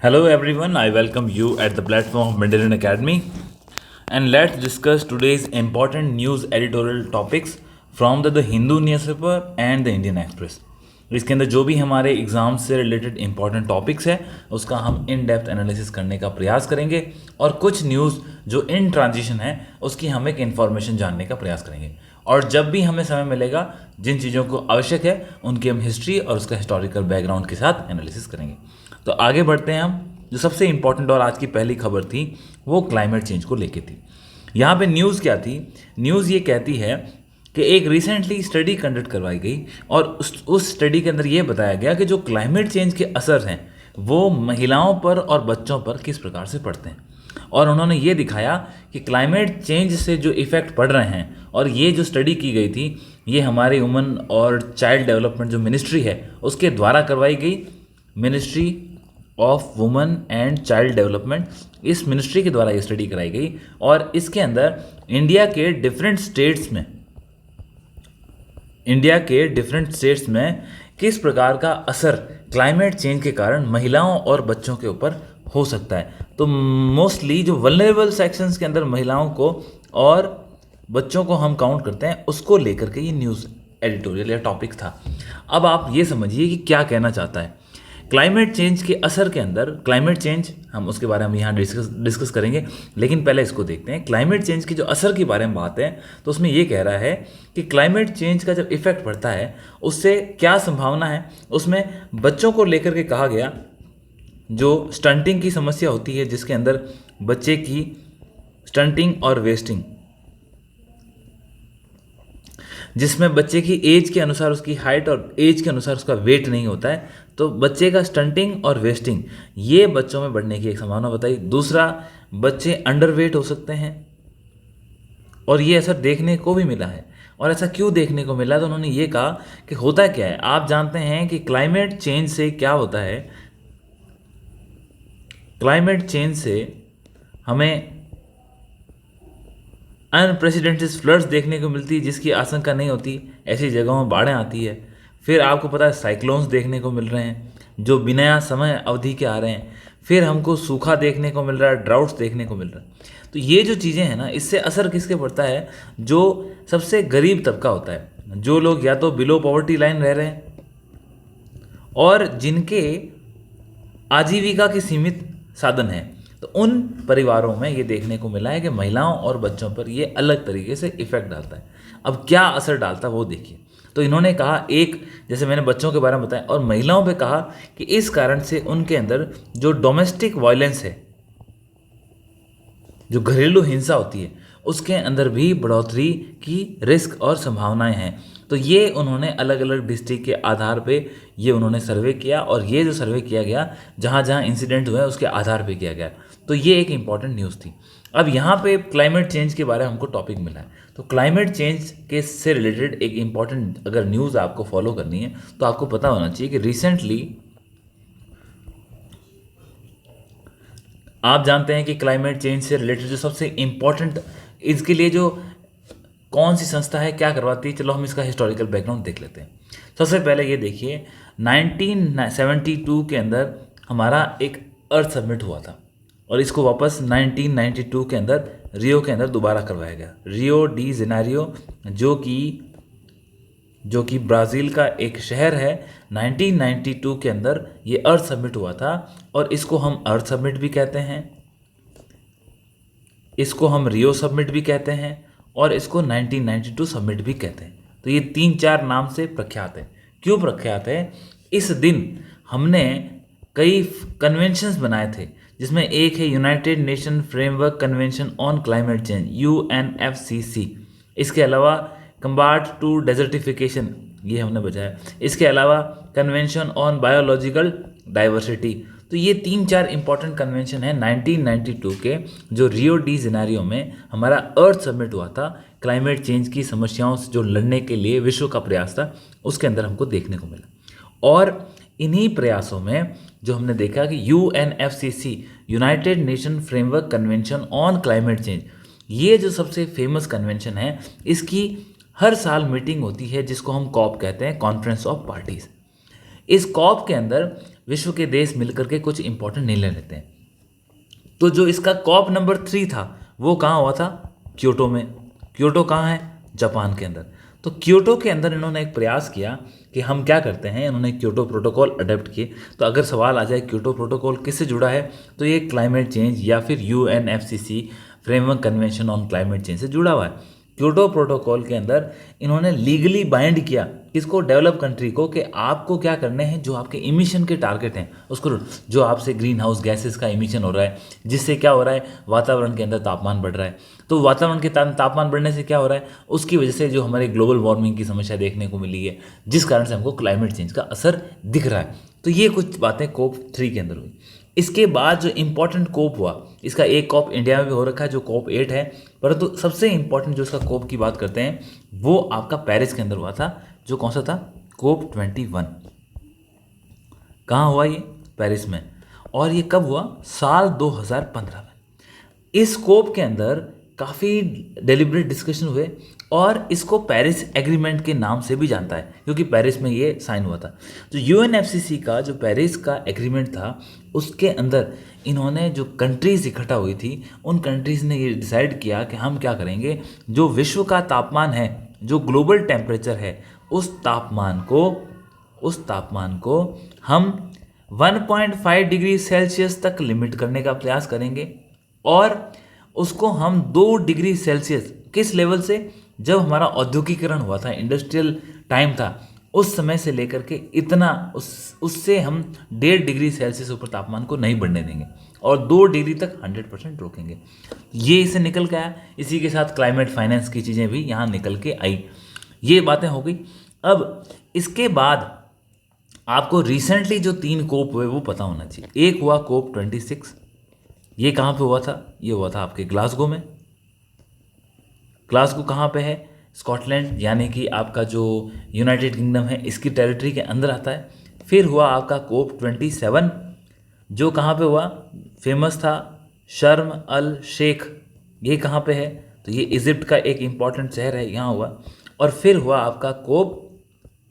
Hello everyone, I welcome you at the platform of Mandarin Academy and let's discuss today's important news editorial topics from the Hindu newspaper and the Indian Express. इसके अंदर जो भी हमारे exam से related important topics है उसका हम in depth analysis करने का प्रयास करेंगे और कुछ न्यूज़ जो इन ट्रांजिशन है उसकी हम एक इन्फॉर्मेशन जानने का प्रयास करेंगे। और जब भी हमें समय मिलेगा जिन चीज़ों को आवश्यक है उनकी हम हिस्ट्री और उसका हिस्टोरिकल बैकग्राउंड के साथ एनालिसिस करेंगे। तो आगे बढ़ते हैं हम। जो सबसे इंपॉर्टेंट और आज की पहली खबर थी वो क्लाइमेट चेंज को लेके थी। यहाँ पे न्यूज़ क्या थी? न्यूज़ ये कहती है कि एक रिसेंटली स्टडी कंडक्ट करवाई गई और उस स्टडी के अंदर ये बताया गया कि जो क्लाइमेट चेंज के असर हैं वो महिलाओं पर और बच्चों पर किस प्रकार से पड़ते हैं। और उन्होंने ये दिखाया कि क्लाइमेट चेंज से जो इफ़ेक्ट पड़ रहे हैं, और ये जो स्टडी की गई थी ये हमारी वुमेन और चाइल्ड डेवलपमेंट जो मिनिस्ट्री है उसके द्वारा करवाई गई। Ministry of women and child development, इस मिनिस्ट्री के द्वारा ये स्टडी कराई गई और इसके अंदर इंडिया के डिफरेंट स्टेट्स में किस प्रकार का असर क्लाइमेट चेंज के कारण महिलाओं और बच्चों के ऊपर हो सकता है। तो मोस्टली जो वल्नरेबल सेक्शंस के अंदर महिलाओं को और बच्चों को हम काउंट करते हैं उसको लेकर के ये न्यूज़ एडिटोरियल या टॉपिक था। अब आप ये समझिए कि क्या कहना चाहता है। क्लाइमेट चेंज के असर के अंदर, क्लाइमेट चेंज हम उसके बारे में यहाँ डिस्कस करेंगे, लेकिन पहले इसको देखते हैं। क्लाइमेट चेंज के जो असर के बारे में बात है तो उसमें ये कह रहा है कि क्लाइमेट चेंज का जब इफेक्ट पड़ता है उससे क्या संभावना है। उसमें बच्चों को लेकर के कहा गया, जो स्टंटिंग की समस्या होती है जिसके अंदर बच्चे की स्टंटिंग और वेस्टिंग, जिसमें बच्चे की एज के अनुसार उसकी हाइट और एज के अनुसार उसका वेट नहीं होता है, तो बच्चे का स्टंटिंग और वेस्टिंग ये बच्चों में बढ़ने की एक संभावना बताई। दूसरा, बच्चे अंडरवेट हो सकते हैं और ये असर देखने को भी मिला है। और ऐसा क्यों देखने को मिला? तो उन्होंने ये कहा कि होता क्या है, आप जानते हैं कि क्लाइमेट चेंज से क्या होता है। क्लाइमेट चेंज से हमें अनप्रेसिडेंटेड फ्लड्स देखने को मिलती है जिसकी आशंका नहीं होती, ऐसी जगहों में बाढ़ें आती है। फिर आपको पता है साइक्लोन्स देखने को मिल रहे हैं जो बिना समय अवधि के आ रहे हैं। फिर हमको सूखा देखने को मिल रहा है, ड्राउट्स देखने को मिल रहा है। तो ये जो चीज़ें हैं ना, इससे असर किसके पड़ता है? जो सबसे गरीब तबका होता है, जो लोग या तो बिलो पॉवर्टी लाइन रह रहे हैं और जिनके आजीविका के सीमित साधन हैं, तो उन परिवारों में ये देखने को मिला है कि महिलाओं और बच्चों पर ये अलग तरीके से इफेक्ट डालता है। अब क्या असर डालता है वो देखिए। तो इन्होंने कहा, एक जैसे मैंने बच्चों के बारे में बताया, और महिलाओं पे कहा कि इस कारण से उनके अंदर जो डोमेस्टिक वायलेंस है, जो घरेलू हिंसा होती है, उसके अंदर भी बढ़ोतरी की रिस्क और संभावनाएं हैं। तो ये उन्होंने अलग अलग डिस्ट्रिक्ट के आधार पे ये उन्होंने सर्वे किया और ये जो सर्वे किया गया जहाँ जहाँ इंसिडेंट हुए उसके आधार पे किया गया। तो ये एक इम्पॉर्टेंट न्यूज़ थी। अब यहाँ पे क्लाइमेट चेंज के बारे में हमको टॉपिक मिला है, तो क्लाइमेट चेंज के से रिलेटेड एक इम्पॉर्टेंट अगर न्यूज़ आपको फॉलो करनी है तो आपको पता होना चाहिए कि रिसेंटली आप जानते हैं कि क्लाइमेट चेंज से रिलेटेड जो सबसे इम्पॉर्टेंट, इसके लिए जो कौन सी संस्था है, क्या करवाती है, चलो हम इसका हिस्टोरिकल बैकग्राउंड देख लेते हैं। सबसे पहले ये देखिए, 1972 के अंदर हमारा एक अर्थ समिट हुआ था और इसको वापस 1992 के अंदर रियो के अंदर दोबारा करवाया गया। रियो डी जेनेरियो जो कि ब्राज़ील का एक शहर है, 1992 के अंदर ये अर्थ समिट हुआ था और इसको हम अर्थ समिट भी कहते हैं, इसको हम रियो समिट भी कहते हैं और इसको 1992 समिट भी कहते हैं। तो ये 3-4 नाम से प्रख्यात है। क्यों प्रख्यात है? इस दिन हमने कई कन्वेंशंस बनाए थे, जिसमें एक है United nation framework convention on climate change, UNFCC। इसके अलावा कम्बाट टू डेजर्टिफिकेशन, ये हमने बचाया। इसके अलावा कन्वेंशन ऑन बायोलॉजिकल डाइवर्सिटी। तो ये 3-4 इंपॉर्टेंट कन्वेंशन है 1992 के, जो रियो डी जेनेरियो में हमारा अर्थ समिट हुआ था। क्लाइमेट चेंज की समस्याओं से जो लड़ने के लिए विश्व का प्रयास था, उसके अंदर हमको देखने को मिला। और इन्हीं प्रयासों में जो हमने देखा कि UNFCC, United nation framework convention on climate change, ये जो सबसे फेमस कन्वेंशन है, इसकी हर साल मीटिंग होती है जिसको हम कॉप कहते हैं, कॉन्फ्रेंस ऑफ पार्टीज। इस कॉप के अंदर विश्व के देश मिलकर के कुछ इंपॉर्टेंट निर्णय लेते हैं। तो जो इसका कॉप नंबर 3 था वो कहाँ हुआ था? क्योटो में। क्योटो कहाँ है? जापान के अंदर। तो क्योटो के अंदर इन्होंने एक प्रयास किया कि हम क्या करते हैं, इन्होंने क्योटो प्रोटोकॉल अडेप्ट किए। तो अगर सवाल आ जाए क्योटो प्रोटोकॉल किससे जुड़ा है, तो ये क्लाइमेट चेंज या फिर UNFCCC framework convention on climate change से जुड़ा हुआ है। क्योटो प्रोटोकॉल के अंदर इन्होंने लीगली बाइंड किया किसको? डेवलप कंट्री को, कि आपको क्या करने हैं, जो आपके इमिशन के टारगेट हैं उसको, जो आपसे ग्रीन हाउस गैसेस का इमिशन हो रहा है, जिससे क्या हो रहा है, वातावरण के अंदर तापमान बढ़ रहा है। तो वातावरण के तापमान बढ़ने से क्या हो रहा है, उसकी वजह से जो हमारे ग्लोबल वार्मिंग की समस्या देखने को मिली है, जिस कारण से हमको क्लाइमेट चेंज का असर दिख रहा है। तो ये कुछ बातें कोप 3 के अंदर हुई। इसके बाद जो इम्पोर्टेंट कोप हुआ, इसका एक कोप इंडिया में भी हो रखा है जो कोप 8 है, परंतु सबसे इम्पोर्टेंट जो इसका कोप की बात करते हैं वो आपका पेरिस के अंदर हुआ था, जो कौन सा था? कोप 21। कहाँ हुआ ये? पेरिस में। और ये कब हुआ? साल 2015 में। इस कोप के अंदर काफ़ी डेलिब्रेट डिस्कशन हुए और इसको पेरिस एग्रीमेंट के नाम से भी जानता है, क्योंकि पेरिस में ये साइन हुआ था। जो UNFCCC का जो पेरिस का एग्रीमेंट था, उसके अंदर इन्होंने जो कंट्रीज़ इकट्ठा हुई थी, उन कंट्रीज़ ने ये डिसाइड किया कि हम क्या करेंगे, जो विश्व का तापमान है, जो ग्लोबल टेम्परेचर है, उस तापमान को हम 1.5 डिग्री सेल्सियस तक लिमिट करने का प्रयास करेंगे। और उसको हम 2 डिग्री सेल्सियस, किस लेवल से? जब हमारा औद्योगिकरण हुआ था, इंडस्ट्रियल टाइम था, उस समय से लेकर के इतना उससे हम 1.5 डिग्री सेल्सियस ऊपर तापमान को नहीं बढ़ने देंगे और 2 डिग्री तक 100% रोकेंगे। ये इसे निकल के आया। इसी के साथ क्लाइमेट फाइनेंस की चीज़ें भी यहाँ निकल के आई। ये बातें हो गई। अब इसके बाद आपको रिसेंटली जो 3 कोप हुए वो पता होना चाहिए। एक हुआ कोप 26, ये कहाँ पे हुआ था? ये हुआ था आपके ग्लासगो में। ग्लासगो कहाँ पे है? स्कॉटलैंड, यानी कि आपका जो यूनाइटेड किंगडम है इसकी टेरिटरी के अंदर आता है। फिर हुआ आपका कोप 27, जो कहाँ पे हुआ? फेमस था शर्म अल शेख। ये कहाँ पे है? तो ये इजिप्ट का एक इम्पॉर्टेंट शहर है, यहाँ हुआ। और फिर हुआ आपका कोप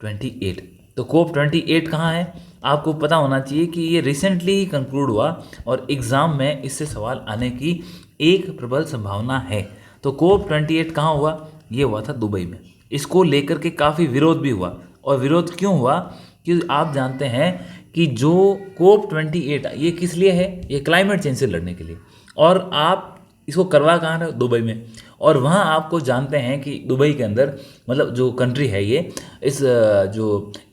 28। तो कोप 28 कहाँ है? आपको पता होना चाहिए कि ये रिसेंटली ही कंक्लूड हुआ और एग्ज़ाम में इससे सवाल आने की एक प्रबल संभावना है। तो कोप 28 कहाँ हुआ? ये हुआ था दुबई में। इसको लेकर के काफ़ी विरोध भी हुआ। और विरोध क्यों हुआ? कि आप जानते हैं कि जो कोप 28 ये किस लिए है? ये क्लाइमेट चेंज से लड़ने के लिए। और आप इसको करवा कहाँ रहे हो? दुबई में। और वहाँ आपको जानते हैं कि दुबई के अंदर, मतलब जो कंट्री है ये,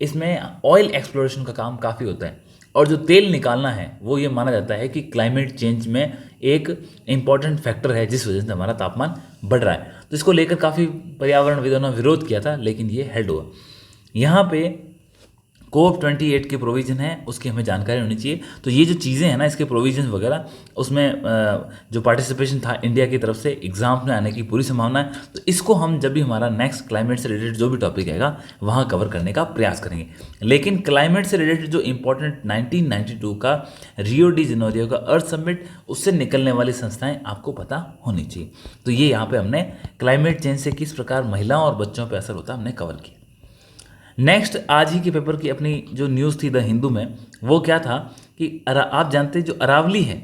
इसमें ऑयल एक्सप्लोरेशन का काम काफ़ी होता है। और जो तेल निकालना है वो ये माना जाता है कि क्लाइमेट चेंज में एक इम्पॉर्टेंट फैक्टर है, जिस वजह से हमारा तापमान बढ़ रहा है। तो इसको लेकर काफ़ी पर्यावरणविदों ने विरोध किया था, लेकिन ये हेल्ड हुआ। यहाँ पे कोप 28 के प्रोविज़न है, उसकी हमें जानकारी होनी चाहिए। तो ये जो चीज़ें हैं ना, इसके प्रोविज़न वगैरह, उसमें जो पार्टिसिपेशन था इंडिया की तरफ से, एग्ज़ाम में आने की पूरी संभावना है। तो इसको हम जब भी हमारा नेक्स्ट क्लाइमेट से रिलेटेड जो भी टॉपिक आएगा वहाँ कवर करने का प्रयास करेंगे। लेकिन क्लाइमेट से रिलेटेड जो इंपॉर्टेंट 1992 का रियो डी जेनेरियो का अर्थ समिट, उससे निकलने वाली संस्थाएँ आपको पता होनी चाहिए। तो ये यहाँ पर हमने क्लाइमेट चेंज से किस प्रकार महिलाओं और बच्चों पर असर होता है हमने कवर किया। नेक्स्ट, आज ही के पेपर की अपनी जो न्यूज़ थी द हिंदू में, वो क्या था कि आप जानते हैं जो अरावली है,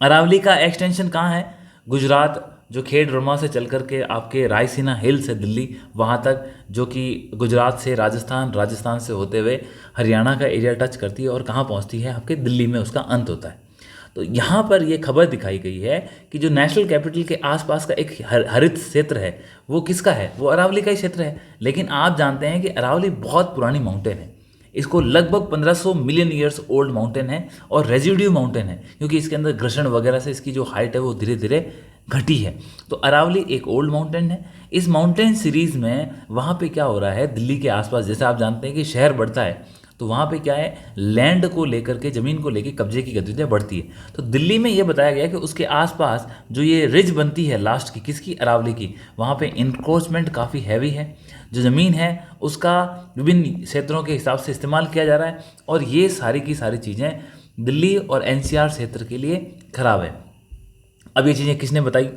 अरावली का एक्सटेंशन कहाँ है? गुजरात, जो खेड़ब्रह्मा से चल कर के आपके रायसीना हिल्स है दिल्ली, वहाँ तक, जो कि गुजरात से राजस्थान, राजस्थान से होते हुए हरियाणा का एरिया टच करती है और कहाँ पहुँचती है? आपके दिल्ली में उसका अंत होता है। तो यहाँ पर ये खबर दिखाई गई है कि जो नेशनल कैपिटल के आसपास का एक हरित क्षेत्र है, वो किसका है? वो अरावली का ही क्षेत्र है। लेकिन आप जानते हैं कि अरावली बहुत पुरानी माउंटेन है। इसको लगभग 1500 मिलियन ईयर्स ओल्ड माउंटेन है और रेजिड्यू माउंटेन है, क्योंकि इसके अंदर घर्षण वगैरह से इसकी जो हाइट है वो धीरे धीरे घटी है। तो अरावली एक ओल्ड माउंटेन है। इस माउंटेन सीरीज़ में वहाँ पे क्या हो रहा है, दिल्ली के आसपास, जैसे आप जानते हैं कि शहर बढ़ता है, तो वहाँ पे क्या है, लैंड को लेकर के, ज़मीन को लेकर कब्जे की गतिविधियाँ बढ़ती है। तो दिल्ली में ये बताया गया कि उसके आसपास जो ये रिज बनती है लास्ट की, किसकी? अरावली की, वहाँ पे इंक्रोचमेंट काफ़ी हैवी है। जो ज़मीन है उसका विभिन्न क्षेत्रों के हिसाब से इस्तेमाल किया जा रहा है और ये सारी की सारी चीज़ें दिल्ली और NCR क्षेत्र के लिए खराब है। अब ये चीज़ें किसने बताई?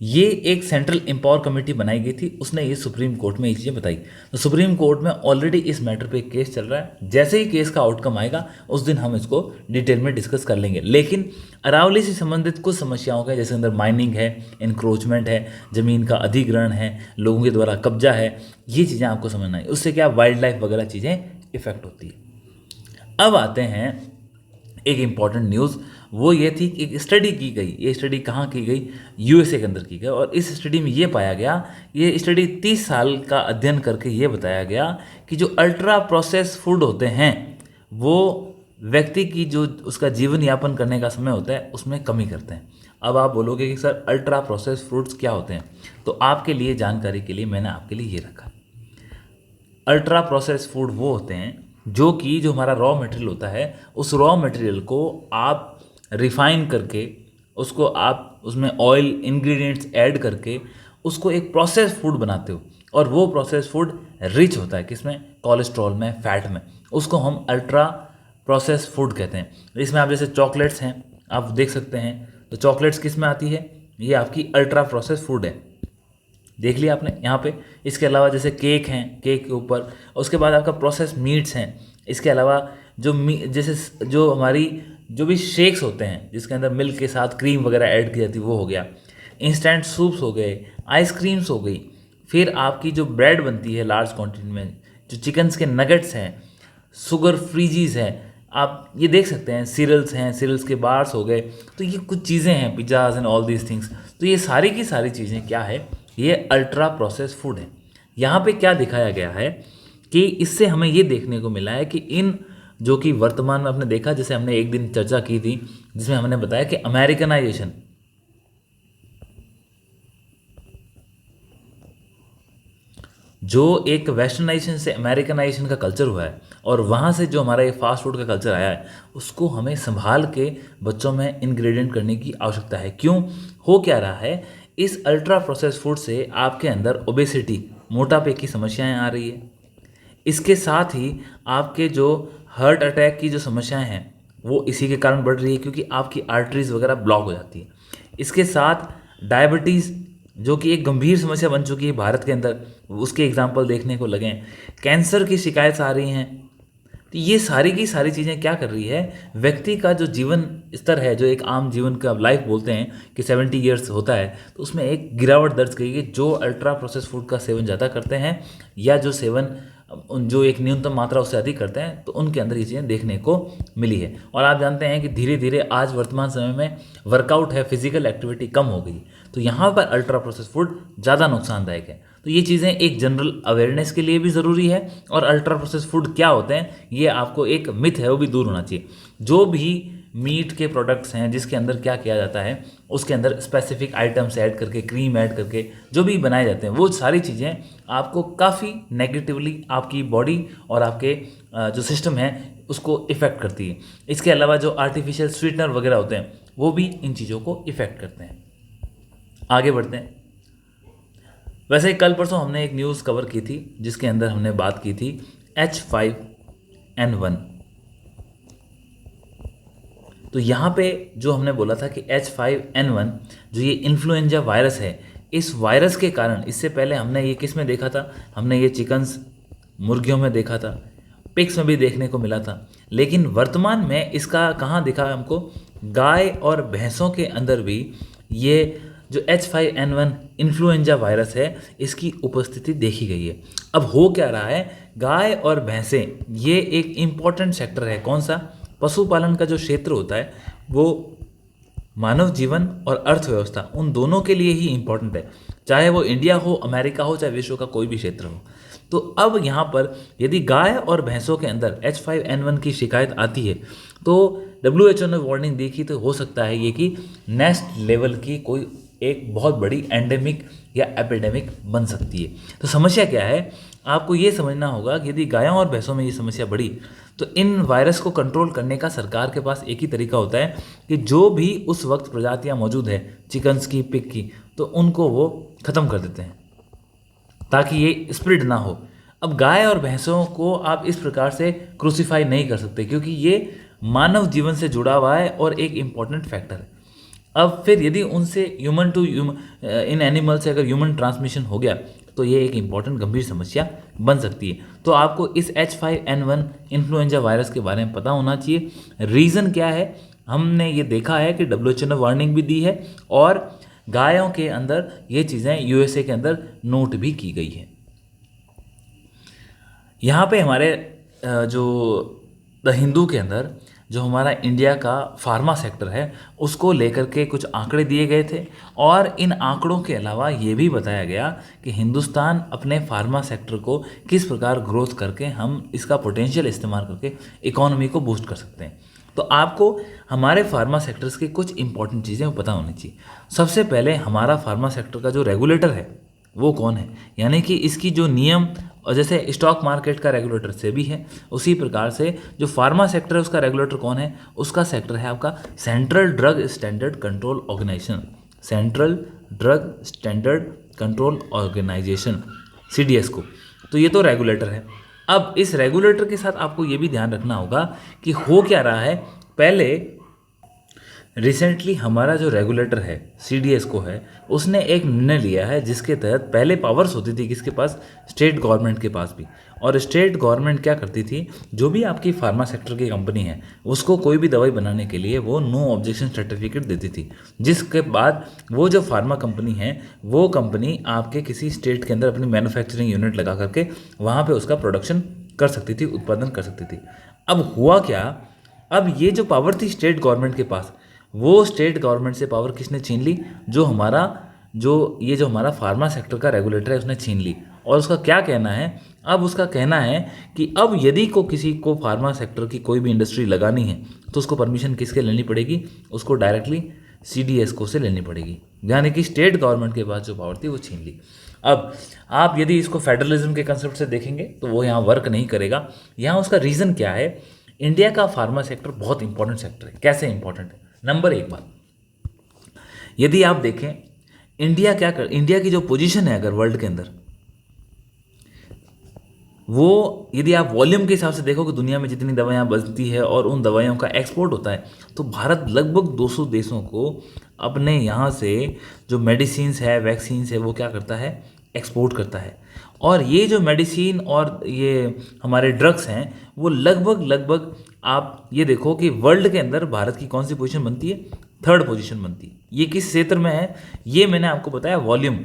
ये एक सेंट्रल एम्पावर कमेटी बनाई गई थी, उसने ये सुप्रीम कोर्ट में ये चीज़ें बताई। तो सुप्रीम कोर्ट में ऑलरेडी इस मैटर पे एक केस चल रहा है। जैसे ही केस का आउटकम आएगा उस दिन हम इसको डिटेल में डिस्कस कर लेंगे। लेकिन अरावली से संबंधित कुछ समस्याओं का, जैसे अंदर माइनिंग है, इंक्रोचमेंट है, ज़मीन का अधिग्रहण है, लोगों के द्वारा कब्जा है, ये चीज़ें आपको समझना है। उससे क्या वाइल्ड लाइफ वगैरह चीज़ें इफेक्ट होती है। अब आते हैं एक इम्पॉर्टेंट न्यूज़, वो ये थी कि एक स्टडी की गई। ये स्टडी कहाँ की गई? यूएसए के अंदर की गई। और इस स्टडी में ये पाया गया, ये स्टडी 30 साल का अध्ययन करके ये बताया गया कि जो अल्ट्रा प्रोसेस फूड होते हैं वो व्यक्ति की जो उसका जीवन यापन करने का समय होता है उसमें कमी करते हैं। अब आप बोलोगे कि सर अल्ट्रा प्रोसेस फूड्स क्या होते हैं, तो आपके लिए जानकारी के लिए मैंने आपके लिए ये रखा। अल्ट्रा प्रोसेस फूड वो होते हैं जो हमारा रॉ मटेरियल होता है, उस रॉ मटेरियल को आप रिफाइन करके, उसको आप उसमें ऑयल इंग्रेडिएंट्स ऐड करके उसको एक प्रोसेस फूड बनाते हो, और वो प्रोसेस फूड रिच होता है किसमें? कोलेस्ट्रॉल में, फैट में। उसको हम अल्ट्रा प्रोसेस फूड कहते हैं। इसमें आप जैसे चॉकलेट्स हैं, आप देख सकते हैं, तो चॉकलेट्स किस में आती है? ये आपकी अल्ट्रा प्रोसेस फूड है, देख लिया आपने यहाँ पे। इसके अलावा जैसे केक हैं, केक के ऊपर, उसके बाद आपका प्रोसेस मीट्स हैं। इसके अलावा जैसे जो हमारी जो भी शेक्स होते हैं जिसके अंदर मिल्क के साथ क्रीम वगैरह ऐड की जाती है, वो हो गया। इंस्टेंट सूप्स हो गए, आइसक्रीम्स हो गई। फिर आपकी जो ब्रेड बनती है लार्ज क्वांटिटी में, जो चिकन्स के नगेट्स हैं, शुगर फ्रीजीज हैं, आप ये देख सकते हैं, सीरियल्स हैं, सीरियल्स के बार्स हो गए। तो ये कुछ चीज़ें हैं, pizzas and all these things. तो ये सारी की सारी चीज़ें क्या है? ये अल्ट्रा प्रोसेस फूड है। यहाँ पे क्या दिखाया गया है कि इससे हमें ये देखने को मिला है कि इन जो कि वर्तमान में आपने देखा, जैसे हमने एक दिन चर्चा की थी जिसमें हमने बताया कि अमेरिकनाइजेशन, जो एक वेस्टर्नाइजेशन से अमेरिकनाइजेशन का कल्चर हुआ है, और वहाँ से जो हमारा ये फास्ट फूड का कल्चर आया है, उसको हमें संभाल के बच्चों में इंग्रेडिएंट करने की आवश्यकता है। क्यों? हो क्या रहा है, इस अल्ट्रा प्रोसेस फूड से आपके अंदर ओबेसिटी, मोटापे की समस्याएं आ रही है। इसके साथ ही आपके जो हार्ट अटैक की जो समस्याएं हैं वो इसी के कारण बढ़ रही है, क्योंकि आपकी आर्टरीज वगैरह ब्लॉक हो जाती है। इसके साथ डायबिटीज़, जो कि एक गंभीर समस्या बन चुकी है भारत के अंदर, उसके एग्जाम्पल देखने को लगे हैं। कैंसर की शिकायत आ रही हैं। तो ये सारी की सारी चीज़ें क्या कर रही है, व्यक्ति का जो जीवन स्तर है, जो एक आम जीवन का लाइफ बोलते हैं कि 70 ईयर्स होता है, तो उसमें एक गिरावट दर्ज की गई। जो अल्ट्रा प्रोसेस फूड का सेवन ज़्यादा करते हैं, या जो सेवन जो एक न्यूनतम मात्रा उससे अधिक करते हैं, तो उनके अंदर ये चीज़ें देखने को मिली है। और आप जानते हैं कि धीरे धीरे आज वर्तमान समय में वर्कआउट है, फिजिकल एक्टिविटी कम हो गई, तो यहाँ पर अल्ट्रा प्रोसेस फूड ज़्यादा नुकसानदायक है। तो ये चीज़ें एक जनरल अवेयरनेस के लिए भी ज़रूरी है, और अल्ट्रा प्रोसेस फूड क्या होते हैं ये आपको एक मिथ है वो भी दूर होना चाहिए। जो भी मीट के प्रोडक्ट्स हैं जिसके अंदर क्या किया जाता है, उसके अंदर स्पेसिफिक आइटम्स ऐड करके, क्रीम ऐड करके जो भी बनाए जाते हैं, वो सारी चीज़ें आपको काफ़ी नेगेटिवली आपकी बॉडी और आपके जो सिस्टम है उसको इफ़ेक्ट करती है। इसके अलावा जो आर्टिफिशियल स्वीटनर वगैरह होते हैं वो भी इन चीज़ों को इफ़ेक्ट करते हैं। आगे बढ़ते हैं। वैसे कल परसों हमने एक न्यूज़ कवर की थी जिसके अंदर हमने बात की थी H5N1। तो यहाँ पे जो हमने बोला था कि H5N1 जो ये इन्फ्लुएंजा वायरस है, इस वायरस के कारण, इससे पहले हमने ये किस में देखा था, हमने ये चिकन्स, मुर्गियों में देखा था, पिग्स में भी देखने को मिला था। लेकिन वर्तमान में इसका कहाँ दिखा हमको, गाय और भैंसों के अंदर भी ये जो H5N1 इन्फ्लुएंजा वायरस है इसकी उपस्थिति देखी गई है। अब हो क्या रहा है, गाय और भैंसें ये एक इम्पॉर्टेंट सेक्टर है। कौन सा? पशुपालन का जो क्षेत्र होता है वो मानव जीवन और अर्थव्यवस्था, उन दोनों के लिए ही इम्पॉर्टेंट है, चाहे वो इंडिया हो, अमेरिका हो, चाहे विश्व का कोई भी क्षेत्र हो। तो अब यहाँ पर यदि गाय और भैंसों के अंदर H5N1 की शिकायत आती है तो WHO ने वार्निंग दी कि तो हो सकता है ये कि नेक्स्ट लेवल की कोई एक बहुत बड़ी एंडेमिक या एपिडेमिक बन सकती है। तो समस्या क्या है, आपको ये समझना होगा कि यदि गायों और भैंसों में ये समस्या बढ़ी तो इन वायरस को कंट्रोल करने का सरकार के पास एक ही तरीका होता है कि जो भी उस वक्त प्रजातियां मौजूद है चिकन्स की, पिग की, तो उनको वो ख़त्म कर देते हैं ताकि ये स्प्रेड ना हो। अब गाय और भैंसों को आप इस प्रकार से क्रूसीफाई नहीं कर सकते क्योंकि ये मानव जीवन से जुड़ा हुआ है और एक इम्पॉर्टेंट फैक्टर है। अब फिर यदि उनसे ह्यूमन टू इन एनिमल से अगर ह्यूमन ट्रांसमिशन हो गया तो ये एक इम्पॉर्टेंट गंभीर समस्या बन सकती है। तो आपको इस H5N1 इन्फ्लुएंजा वायरस के बारे में पता होना चाहिए। रीज़न क्या है, हमने ये देखा है कि WHO ने वार्निंग भी दी है और गायों के अंदर ये चीज़ें USA के अंदर नोट भी की गई है। यहाँ पे हमारे जो द हिंदू के अंदर जो हमारा इंडिया का फार्मा सेक्टर है उसको लेकर के कुछ आंकड़े दिए गए थे और इन आंकड़ों के अलावा ये भी बताया गया कि हिंदुस्तान अपने फार्मा सेक्टर को किस प्रकार ग्रोथ करके हम इसका पोटेंशियल इस्तेमाल करके इकोनॉमी को बूस्ट कर सकते हैं। तो आपको हमारे फार्मा सेक्टर्स की कुछ इंपॉर्टेंट चीज़ें पता होनी चाहिए। सबसे पहले हमारा फार्मा सेक्टर का जो रेगुलेटर है वो कौन है, यानी कि इसकी जो नियम, और जैसे स्टॉक मार्केट का रेगुलेटर सेबी है उसी प्रकार से जो फार्मा सेक्टर है उसका रेगुलेटर कौन है, उसका सेक्टर है आपका central drug standard control organisation, central drug standard control organisation CDS को। तो ये तो रेगुलेटर है। अब इस रेगुलेटर के साथ आपको ये भी ध्यान रखना होगा कि हो क्या रहा है। पहले रिसेंटली हमारा जो रेगुलेटर है CDS को है, उसने एक निर्णय लिया है जिसके तहत पहले पावर्स होती थी किसके पास, स्टेट गवर्नमेंट के पास भी। और स्टेट गवर्नमेंट क्या करती थी, जो भी आपकी फार्मा सेक्टर की कंपनी है उसको कोई भी दवाई बनाने के लिए वो नो ऑब्जेक्शन सर्टिफिकेट देती थी, जिसके बाद वो जो फार्मा कंपनी है वो कंपनी आपके किसी स्टेट के अंदर अपनी मैन्युफैक्चरिंग यूनिट लगा करके वहाँ पर उसका प्रोडक्शन कर सकती थी, उत्पादन कर सकती थी। अब हुआ क्या, अब ये जो पावर थी स्टेट गवर्नमेंट के पास, वो स्टेट गवर्नमेंट से पावर किसने छीन ली, जो हमारा फार्मा सेक्टर का रेगुलेटर है उसने छीन ली। और उसका क्या कहना है, अब उसका कहना है कि अब यदि किसी को फार्मा सेक्टर की कोई भी इंडस्ट्री लगानी है तो उसको परमिशन किसके लेनी पड़ेगी, उसको डायरेक्टली CDS को से लेनी पड़ेगी, यानी कि स्टेट गवर्नमेंट के पास जो पावर थी वो छीन ली। अब आप यदि इसको फेडरलिज्म के कंसेप्ट से देखेंगे तो वो यहाँ वर्क नहीं करेगा। यहाँ उसका रीज़न क्या है, इंडिया का फार्मा सेक्टर बहुत इंपॉर्टेंट सेक्टर है। कैसे इंपॉर्टेंट है, नंबर एक बात, यदि आप देखें इंडिया की जो पोजीशन है अगर वर्ल्ड के अंदर, वो यदि आप वॉल्यूम के हिसाब से देखो कि दुनिया में जितनी दवाइयाँ बनती है और उन दवाइयों का एक्सपोर्ट होता है, तो भारत लगभग 200 देशों को अपने यहाँ से जो मेडिसिन्स है, वैक्सीन्स है, वो क्या करता है, एक्सपोर्ट करता है। और ये जो मेडिसिन और ये हमारे ड्रग्स हैं वो लगभग आप ये देखो कि वर्ल्ड के अंदर भारत की कौन सी पोजीशन बनती है, 3rd पोजीशन बनती है। ये किस क्षेत्र में है, ये मैंने आपको बताया वॉल्यूम,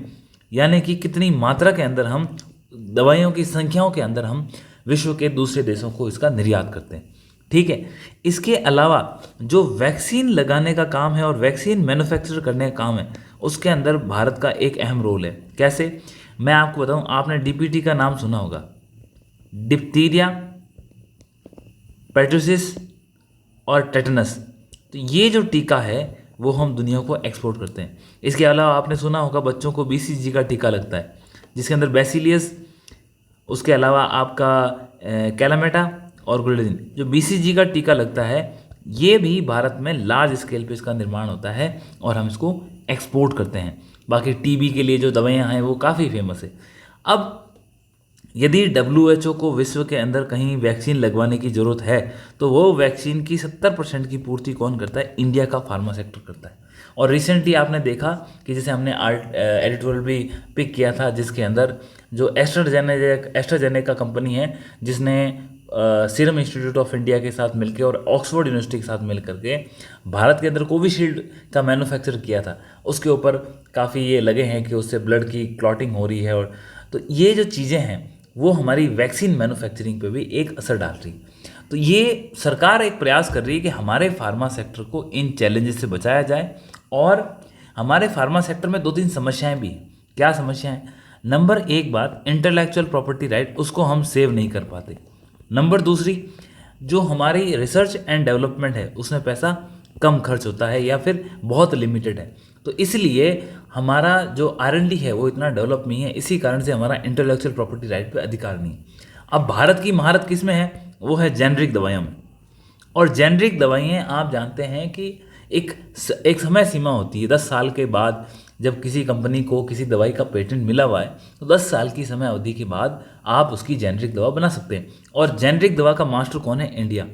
यानी कि कितनी मात्रा के अंदर हम दवाइयों की संख्याओं के अंदर हम विश्व के दूसरे देशों को इसका निर्यात करते हैं। ठीक है, इसके अलावा जो वैक्सीन लगाने का काम है और वैक्सीन मैन्युफैक्चर करने का काम है उसके अंदर भारत का एक अहम रोल है। कैसे, मैं आपको बताऊं, आपने DPT का नाम सुना होगा, डिप्थीरिया, पेट्रिसिस और टेटनस। तो ये जो टीका है वो हम दुनिया को एक्सपोर्ट करते हैं। इसके अलावा आपने सुना होगा बच्चों को BCG का टीका लगता है जिसके अंदर बैसिलियस, उसके अलावा आपका कैलामेटा और गुल्डेजिन, जो BCG का टीका लगता है ये भी भारत में लार्ज स्केल पे इसका निर्माण होता है और हम इसको एक्सपोर्ट करते हैं। बाकी TB के लिए जो दवाइयाँ हैं वो काफ़ी फेमस है। अब यदि WHO को विश्व के अंदर कहीं वैक्सीन लगवाने की ज़रूरत है तो वो वैक्सीन की 70% की पूर्ति कौन करता है, इंडिया का फार्मा सेक्टर करता है। और रिसेंटली आपने देखा कि जैसे हमने एडिटोरियल भी पिक किया था जिसके अंदर जो एस्ट्राजेनेका कंपनी है जिसने सीरम इंस्टीट्यूट ऑफ इंडिया के साथ मिलकर और ऑक्सफोर्ड यूनिवर्सिटी के साथ मिलकर के भारत के अंदर कोविशील्ड का मैन्युफैक्चर किया था, उसके ऊपर काफ़ी ये लगे हैं कि उससे ब्लड की क्लॉटिंग हो रही है। और तो ये जो चीज़ें हैं वो हमारी वैक्सीन मैन्युफैक्चरिंग पे भी एक असर डाल रही है। तो ये सरकार एक प्रयास कर रही है कि हमारे फार्मा सेक्टर को इन चैलेंजेस से बचाया जाए। और हमारे फार्मा सेक्टर में 2-3 समस्याएं भी हैं। क्या समस्याएं, नंबर एक बात, इंटेलेक्चुअल प्रॉपर्टी राइट उसको हम सेव नहीं कर पाते। नंबर दूसरी, जो हमारी रिसर्च एंड डेवलपमेंट है उसमें पैसा कम खर्च होता है या फिर बहुत लिमिटेड है, तो इसलिए हमारा जो R&D है वो इतना डेवलप नहीं है, इसी कारण से हमारा इंटेलेक्चुअल प्रॉपर्टी राइट पे अधिकार नहीं है। अब भारत की महारत किस में है, वो है जेनरिक दवाइयों में। और जेनरिक दवाइयाँ आप जानते हैं कि एक समय सीमा होती है, 10 साल के बाद जब किसी कंपनी को किसी दवाई का पेटेंट मिला हुआ है तो 10 साल की समय अवधि के बाद आप उसकी जेनरिक दवा बना सकते हैं। और जेनरिक दवा का मास्टर कौन है, इंडिया,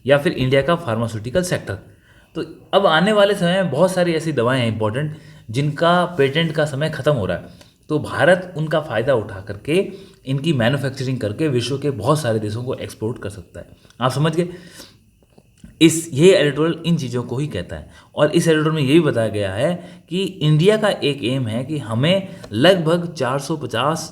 या फिर इंडिया का फार्मास्यूटिकल सेक्टर। तो अब आने वाले समय में बहुत सारी ऐसी दवाएं हैं इंपॉर्टेंट जिनका पेटेंट का समय ख़त्म हो रहा है, तो भारत उनका फ़ायदा उठा करके इनकी मैन्युफैक्चरिंग करके विश्व के बहुत सारे देशों को एक्सपोर्ट कर सकता है। आप समझ गए। ये एडिटोरियल इन चीज़ों को ही कहता है, और इस एडिटोरियल में ये भी बताया गया है कि इंडिया का एक एम है कि हमें लगभग 450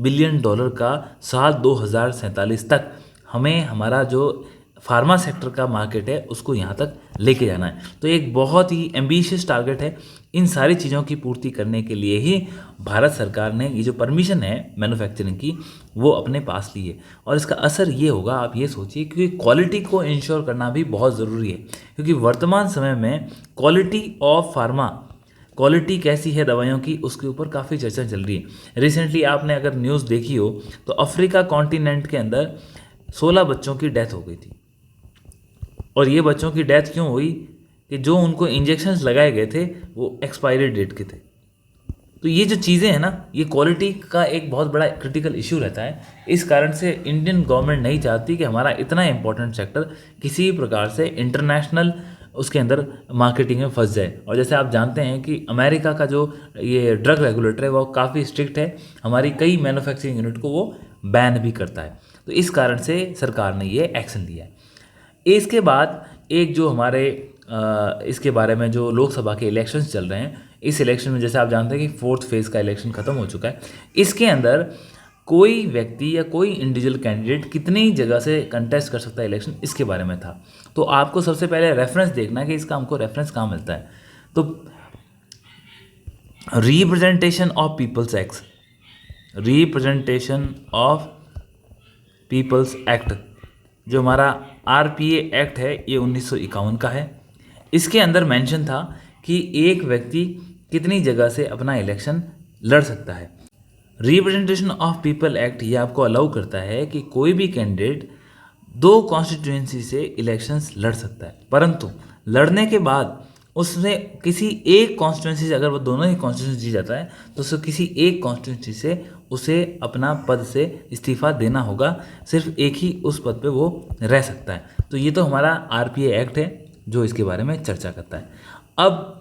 बिलियन डॉलर का साल 2047 तक हमें हमारा जो फार्मा सेक्टर का मार्केट है उसको यहाँ तक लेके जाना है। तो एक बहुत ही एम्बिशियस टारगेट है। इन सारी चीज़ों की पूर्ति करने के लिए ही भारत सरकार ने ये जो परमिशन है मैन्युफैक्चरिंग की वो अपने पास ली है, और इसका असर ये होगा, आप ये सोचिए, क्योंकि क्वालिटी को इंश्योर करना भी बहुत ज़रूरी है, क्योंकि वर्तमान समय में क्वालिटी ऑफ फार्मा, क्वालिटी कैसी है दवाइयों की, उसके ऊपर काफ़ी चर्चा चल रही है। रिसेंटली आपने अगर न्यूज़ देखी हो तो अफ्रीका कॉन्टिनेंट के अंदर 16 बच्चों की डेथ हो गई थी, और ये बच्चों की डेथ क्यों हुई कि जो उनको इंजेक्शंस लगाए गए थे वो एक्सपायरी डेट के थे। तो ये जो चीज़ें हैं ना, ये क्वालिटी का एक बहुत बड़ा क्रिटिकल इशू रहता है। इस कारण से इंडियन गवर्नमेंट नहीं चाहती कि हमारा इतना इंपॉर्टेंट सेक्टर किसी प्रकार से इंटरनेशनल उसके अंदर मार्केटिंग में फंस जाए। और जैसे आप जानते हैं कि अमेरिका का जो ये ड्रग रेगुलेटर है वो काफ़ी स्ट्रिक्ट है, हमारी कई मैन्युफैक्चरिंग यूनिट को वो बैन भी करता है। तो इस कारण से सरकार ने ये एक्शन लिया है। इसके बाद एक जो हमारे इसके बारे में जो लोकसभा के इलेक्शंस चल रहे हैं, इस इलेक्शन में जैसे आप जानते हैं कि 4th फेज़ का इलेक्शन ख़त्म हो चुका है। इसके अंदर कोई व्यक्ति या कोई इंडिविजुअल कैंडिडेट कितनी जगह से कंटेस्ट कर सकता है इलेक्शन, इसके बारे में था। तो आपको सबसे पहले रेफरेंस देखना है कि इसका हमको रेफरेंस कहाँ मिलता है। तो representation of people's act, representation of people's act जो हमारा RPA एक्ट है ये 1951 का है। इसके अंदर मेंशन था कि एक व्यक्ति कितनी जगह से अपना इलेक्शन लड़ सकता है। रिप्रेजेंटेशन ऑफ पीपल एक्ट ये आपको अलाउ करता है कि कोई भी कैंडिडेट 2 कॉन्स्टिट्यूएंसी से इलेक्शंस लड़ सकता है, परंतु लड़ने के बाद उसमें किसी एक कॉन्स्टिट्यूएंसी से, अगर वो दोनों ही कॉन्स्टिट्यूएंसी जीत जाता है तो उसको किसी एक कॉन्स्टिट्यूएंसी से उसे अपना पद से इस्तीफा देना होगा, सिर्फ एक ही उस पद पे वो रह सकता है। तो ये तो हमारा RPA एक्ट है जो इसके बारे में चर्चा करता है। अब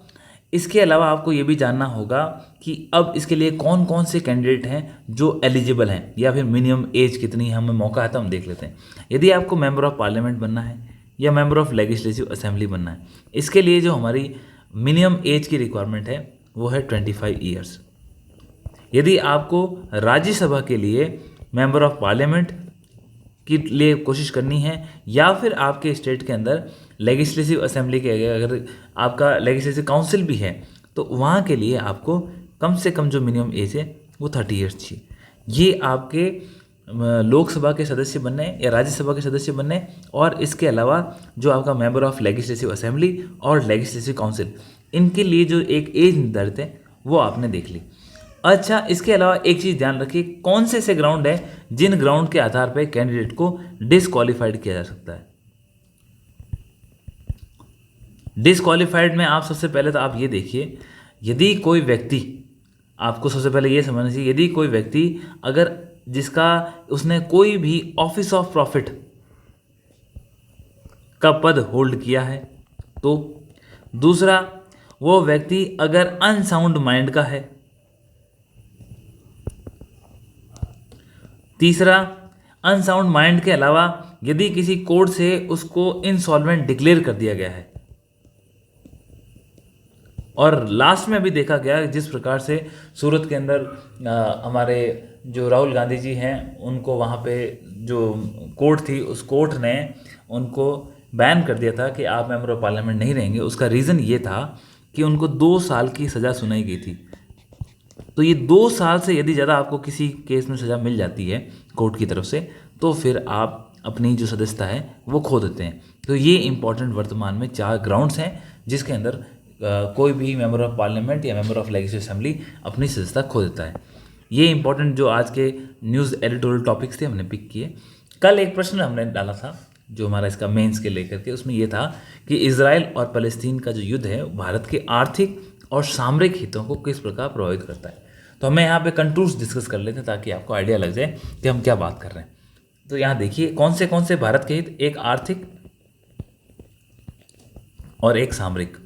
इसके अलावा आपको ये भी जानना होगा कि अब इसके लिए कौन कौन से कैंडिडेट हैं जो एलिजिबल हैं, या फिर मिनिमम एज कितनी है, हमें मौका है तो हम देख लेते हैं। यदि आपको मेंबर ऑफ पार्लियामेंट बनना है या मेंबर ऑफ लेजिस्लेटिव असेंबली बनना है, इसके लिए जो हमारी मिनिमम एज की रिक्वायरमेंट है वो है 25 ईयर्स। यदि आपको राज्यसभा के लिए मेंबर ऑफ पार्लियामेंट के लिए कोशिश करनी है, या फिर आपके स्टेट के अंदर लेजिस्लेटिव असेंबली के अगर आपका लेजिस्लेटिव काउंसिल भी है तो वहाँ के लिए आपको कम से कम जो मिनिमम एज है वो 30 ईयर्स चाहिए। ये आपके लोकसभा के सदस्य बनने या राज्यसभा के सदस्य बनने, और इसके अलावा जो आपका मेंबर ऑफ लेजिस्लेटिव असेंबली और लेजिस्लेटिव काउंसिल, इनके लिए जो एक एज निर्धारित है वो आपने देख ली। अच्छा, इसके अलावा एक चीज़ ध्यान रखिए, कौन से ऐसे ग्राउंड है जिन ग्राउंड के आधार पर कैंडिडेट को डिसक्वालीफाइड किया जा सकता है। डिसक्वालीफाइड में आप सबसे पहले तो आप ये देखिए, यदि कोई व्यक्ति, आपको सबसे पहले ये समझना चाहिए, यदि कोई व्यक्ति अगर जिसका उसने कोई भी ऑफिस ऑफ प्रॉफिट का पद होल्ड किया है, तो दूसरा वो व्यक्ति अगर अनसाउंड माइंड का है, तीसरा अनसाउंड माइंड के अलावा यदि किसी कोर्ट से उसको इंसॉल्वेंट डिक्लेयर कर दिया गया है, और लास्ट में भी देखा गया जिस प्रकार से सूरत के अंदर हमारे जो राहुल गांधी जी हैं उनको वहाँ पे जो कोर्ट थी उस कोर्ट ने उनको बैन कर दिया था कि आप मेंबर ऑफ पार्लियामेंट नहीं रहेंगे। उसका रीज़न ये था कि उनको 2 साल की सज़ा सुनाई गई थी। तो ये 2 साल से यदि ज़्यादा आपको किसी केस में सज़ा मिल जाती है कोर्ट की तरफ से, तो फिर आप अपनी जो सदस्यता है वो खो देते हैं। तो ये इंपॉर्टेंट वर्तमान में 4 ग्राउंड्स हैं जिसके अंदर कोई भी मेंबर ऑफ पार्लियामेंट या मेंबर ऑफ लेजिस्लेटिव असेंबली अपनी सदस्यता खो देता है। ये इंपॉर्टेंट जो आज के न्यूज़ एडिटोरियल टॉपिक्स थे हमने पिक किए। कल एक प्रश्न हमने डाला था जो हमारा इसका मेंस के लेकर के, उसमें ये था कि इजराइल और फ़लस्तीन का जो युद्ध है भारत के आर्थिक और सामरिक हितों को किस प्रकार प्रभावित करता है। तो हमें यहाँ पे कंटूर्स डिस्कस कर लेते हैं ताकि आपको आइडिया लग जाए कि हम क्या बात कर रहे हैं। तो यहाँ देखिए कौन से भारत के हित, एक आर्थिक, और एक सामरिक।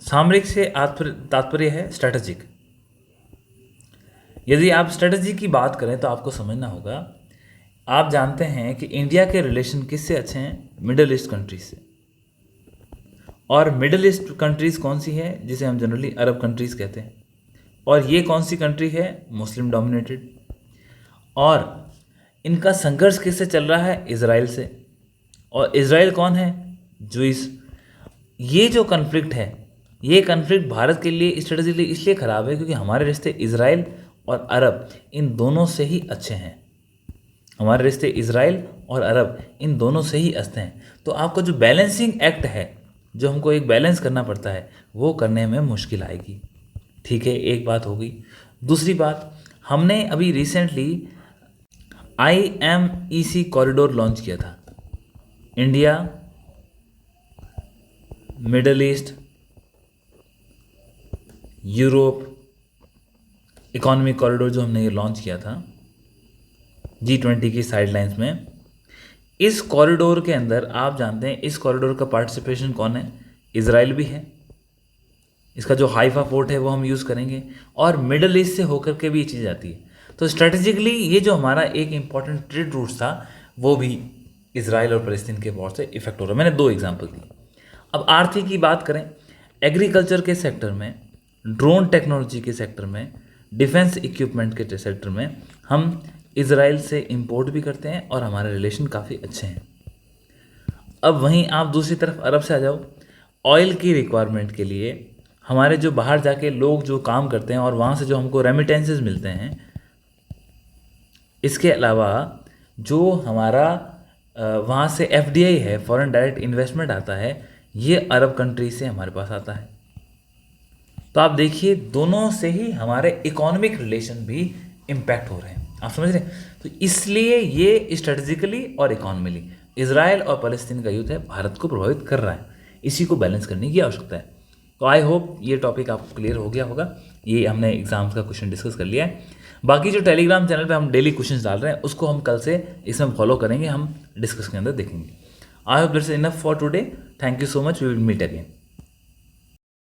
सामरिक से तात्पर्य है स्ट्रेटजिक। यदि आप स्ट्रेटजी की बात करें तो आपको समझना होगा, आप जानते हैं कि इंडिया के रिलेशन किससे अच्छे हैं? मिडिल ईस्ट कंट्रीज से। और मिडिल ईस्ट कंट्रीज़ कौन सी है? जिसे हम जनरली अरब कंट्रीज़ कहते हैं। और ये कौन सी कंट्री है? Muslim dominated. और इनका संघर्ष किससे चल रहा है? इज़राइल से। और इज़राइल कौन है? जूइस। ये जो कन्फ्लिक्ट है, ये कन्फ्लिक्ट भारत के लिए स्ट्रेटेजिकली इसलिए ख़राब है क्योंकि हमारे रिश्ते इज़राइल और अरब इन दोनों से ही अच्छे हैं। हमारे रिश्ते इज़राइल और अरब इन दोनों से ही अच्छे हैं। तो आपको जो बैलेंसिंग एक्ट है, जो हमको एक बैलेंस करना पड़ता है, वो करने में मुश्किल आएगी। ठीक है, एक बात हो गई। दूसरी बात, हमने अभी रिसेंटली IMEC कॉरिडोर लॉन्च किया था। India, middle east, Europe economic corridor जो हमने ये लॉन्च किया था G20 की साइडलाइंस में। इस कॉरिडोर के अंदर आप जानते हैं इस कॉरिडोर का पार्टिसिपेशन कौन है? इज़राइल भी है। इसका जो हाइफा पोर्ट है वो हम यूज़ करेंगे, और मिडल ईस्ट से होकर के भी ये चीज़ आती है। तो स्ट्रेटेजिकली ये जो हमारा एक इम्पॉर्टेंट ट्रेड रूट था वो भी इज़राइल और फ़लस्तीन के वॉर से इफेक्ट हो रहा है। मैंने 2 एग्जाम्पल दी। अब आर्थिक की बात करें, एग्रीकल्चर के सेक्टर में, ड्रोन टेक्नोलॉजी के सेक्टर में, डिफेंस इक्विपमेंट के सेक्टर में हम इज़राइल से इंपोर्ट भी करते हैं और हमारे रिलेशन काफ़ी अच्छे हैं। अब वहीं आप दूसरी तरफ अरब से आ जाओ। ऑयल की रिक्वायरमेंट के लिए हमारे जो बाहर जाके लोग जो काम करते हैं और वहाँ से जो हमको रेमिटेंसेस मिलते हैं, इसके अलावा जो हमारा वहाँ से FDI है, फॉरेन डायरेक्ट इन्वेस्टमेंट आता है, ये अरब कंट्री से हमारे पास आता है। तो आप देखिए दोनों से ही हमारे इकोनॉमिक रिलेशन भी इम्पैक्ट हो रहे हैं। आप समझ रहे हैं? तो इसलिए ये स्ट्रेटजिकली और इकोनॉमिकली इजराइल और फ़लस्तीन का युद्ध है भारत को प्रभावित कर रहा है। इसी को बैलेंस करने की आवश्यकता है। तो आई होप ये टॉपिक आपको क्लियर हो गया होगा। ये हमने एग्जाम्स का क्वेश्चन डिस्कस कर लिया है। बाकी जो टेलीग्राम चैनल पे हम डेली क्वेश्चंस डाल रहे हैं उसको हम कल से इसमें फॉलो करेंगे, हम डिस्कस के अंदर देखेंगे। I hope that's enough for today. Thank you so much. We will meet again.